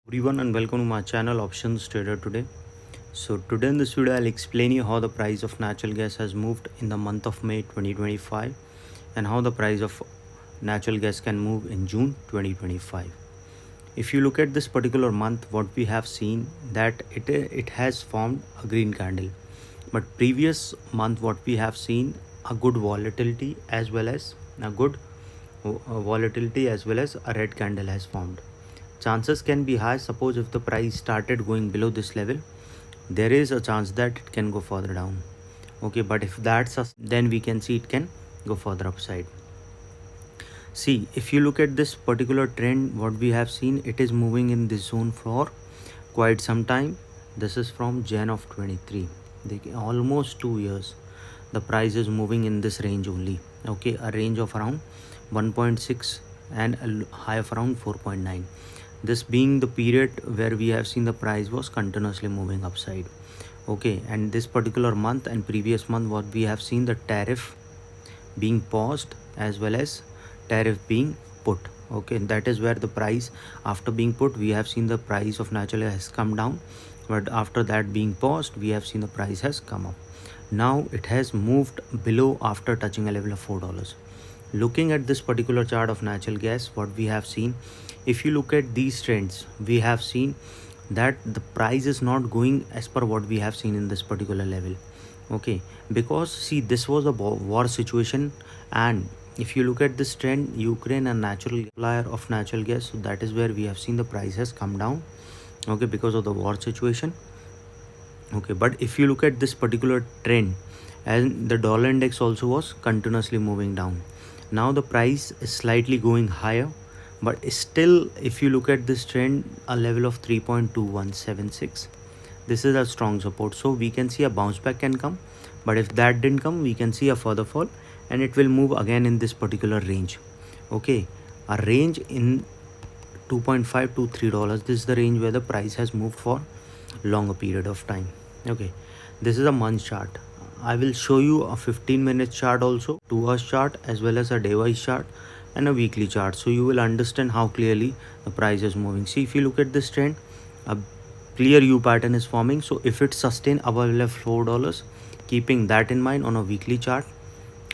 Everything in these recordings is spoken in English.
Everyone and welcome to my channel Optionstradertoday. So today in this video I'll explain you how the price of natural gas has moved in the month of May 2025 and how the price of natural gas can move in June 2025. If you look at this particular month, what we have seen that it has formed a green candle, but previous month what we have seen a good volatility as well as a red candle has formed. Chances can be high. Suppose if the price started going below this level, there is a chance that it can go further down. Okay, but if then we can see it can go further upside. See, if you look at this particular trend, what we have seen, it is moving in this zone for quite some time. This is from Jan of 23, almost 2 years. The price is moving in this range only. Okay, a range of around 1.6 and a high of around 4.9. This being the period where we have seen the price was continuously moving upside. Okay, and this particular month and previous month, what we have seen, the tariff being paused as well as tariff being put. Okay, that is where the price, after being put, we have seen the price of natural gas has come down, but after that being paused, we have seen the price has come up. Now it has moved below after touching a level of $4. Looking at this particular chart of natural gas, what we have seen, if you look at these trends, we have seen that the price is not going as per what we have seen in this particular level. Okay, because see, this was a war situation, and if you look at this trend, Ukraine and natural supplier of natural gas, so that is where we have seen the price has come down. Okay, because of the war situation. Okay, but if you look at this particular trend, and the dollar index also was continuously moving down. Now the price is slightly going higher, but still if you look at this trend, a level of 3.2176, this is a strong support. So we can see a bounce back can come, but if that didn't come, we can see a further fall and it will move again in this particular range. Okay, a range in $2.5 to $3. This is the range where the price has moved for longer period of time. Okay, this is a month chart. I will show you a 15-minute chart also, 2 hours chart, as well as a day-wise chart and a weekly chart, so you will understand how clearly the price is moving. See, if you look at this trend, a clear U pattern is forming. So if it sustains above level $4, keeping that in mind on a weekly chart,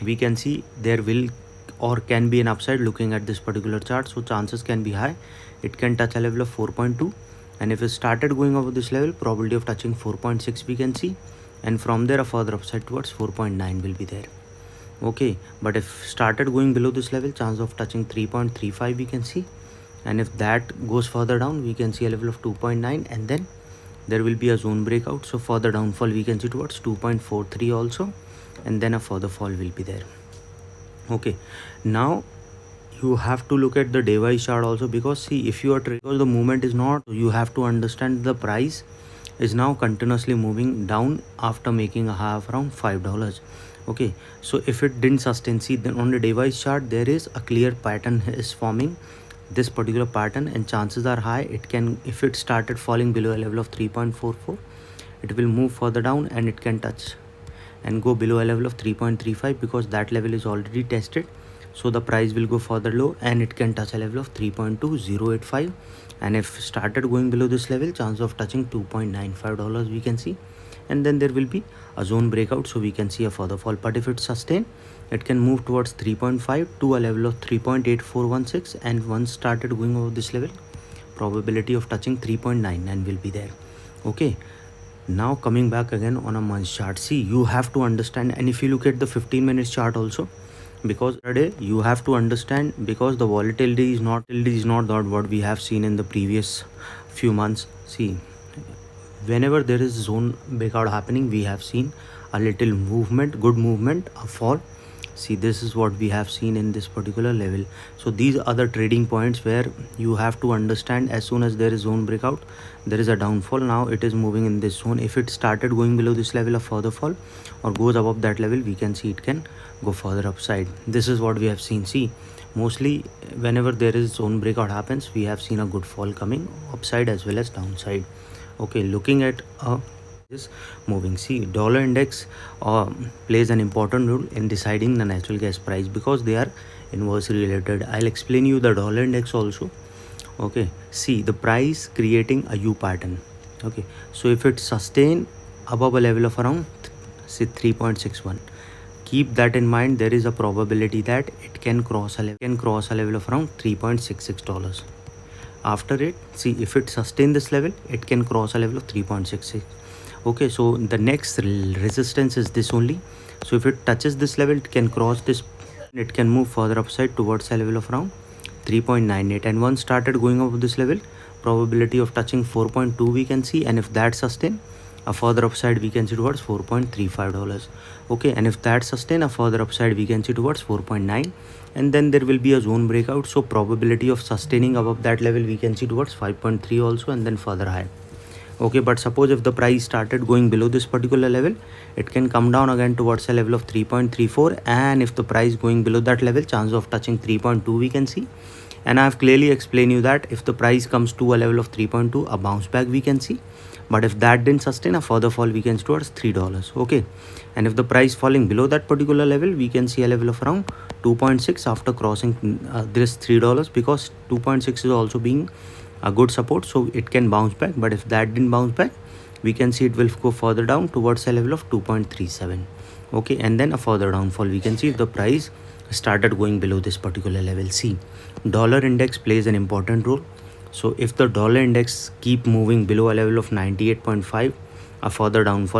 we can see there will or can be an upside looking at this particular chart. So chances can be high, it can touch a level of 4.2, and if it started going over this level, probability of touching 4.6 we can see, and from there a further upside towards 4.9 will be there. Okay, but if started going below this level, chance of touching 3.35 we can see, and if that goes further down, we can see a level of 2.9, and then there will be a zone breakout. So further downfall we can see towards 2.43 also, and then a further fall will be there. Okay, now you have to look at the day wise chart also, because see, if you are because the movement is not, you have to understand the price is now continuously moving down after making a high of around $5. Okay, so if it didn't sustain, see, then on the day wise chart there is a clear pattern is forming, this particular pattern, and chances are high it can, if it started falling below a level of 3.44, it will move further down and it can touch and go below a level of 3.35, because that level is already tested. So the price will go further low and it can touch a level of 3.2085, and if started going below this level, chance of touching $2.95 we can see, and then there will be a zone breakout, so we can see a further fall. But if it sustain, it can move towards 3.5 to a level of 3.8416, and once started going over this level, probability of touching 3.99 will be there. Okay, now coming back again on a month chart, see, you have to understand, and if you look at the 15-minute chart also, because today you have to understand, because the volatility is not what we have seen in the previous few months. See, whenever there is zone breakout happening, we have seen a little movement, good movement, a fall. See, this is what we have seen in this particular level. So these are the trading points where you have to understand, as soon as there is zone breakout, there is a downfall. Now it is moving in this zone. If it started going below this level, a further fall, or goes above that level, we can see it can go further upside. This is what we have seen. See, mostly whenever there is zone breakout happens, we have seen a good fall coming upside as well as downside. Okay, looking at is moving. See, dollar index plays an important role in deciding the natural gas price, because they are inversely related. I'll explain you the dollar index also. Okay, see the price creating a U pattern. Okay, so if it sustain above a level of around say 3.61, keep that in mind. There is a probability that it can cross a level of around $3.66. After it, see if it sustain this level, it can cross a level of 3.66. Okay, so the next resistance is this only. So if it touches this level, it can cross this, it can move further upside towards a level of around 3.98, and once started going up this level, probability of touching 4.2 we can see, and if that sustain, a further upside we can see towards $4.35. Okay, and if that sustain, a further upside we can see towards 4.9, and then there will be a zone breakout. So probability of sustaining above that level we can see towards 5.3 also, and then further high. Okay, but suppose if the price started going below this particular level, it can come down again towards a level of 3.34, and if the price going below that level, chance of touching 3.2 we can see. And I have clearly explained you that if the price comes to a level of 3.2, a bounce back we can see, but if that didn't sustain, a further fall we can see towards $3. Okay, and if the price falling below that particular level, we can see a level of around 2.6 after crossing this $3, because 2.6 is also being a good support, so it can bounce back. But if that didn't bounce back, we can see it will go further down towards a level of 2.37. Okay, and then a further downfall we can see if the price started going below this particular level. See, dollar index plays an important role. So if the dollar index keep moving below a level of 98.5, a further downfall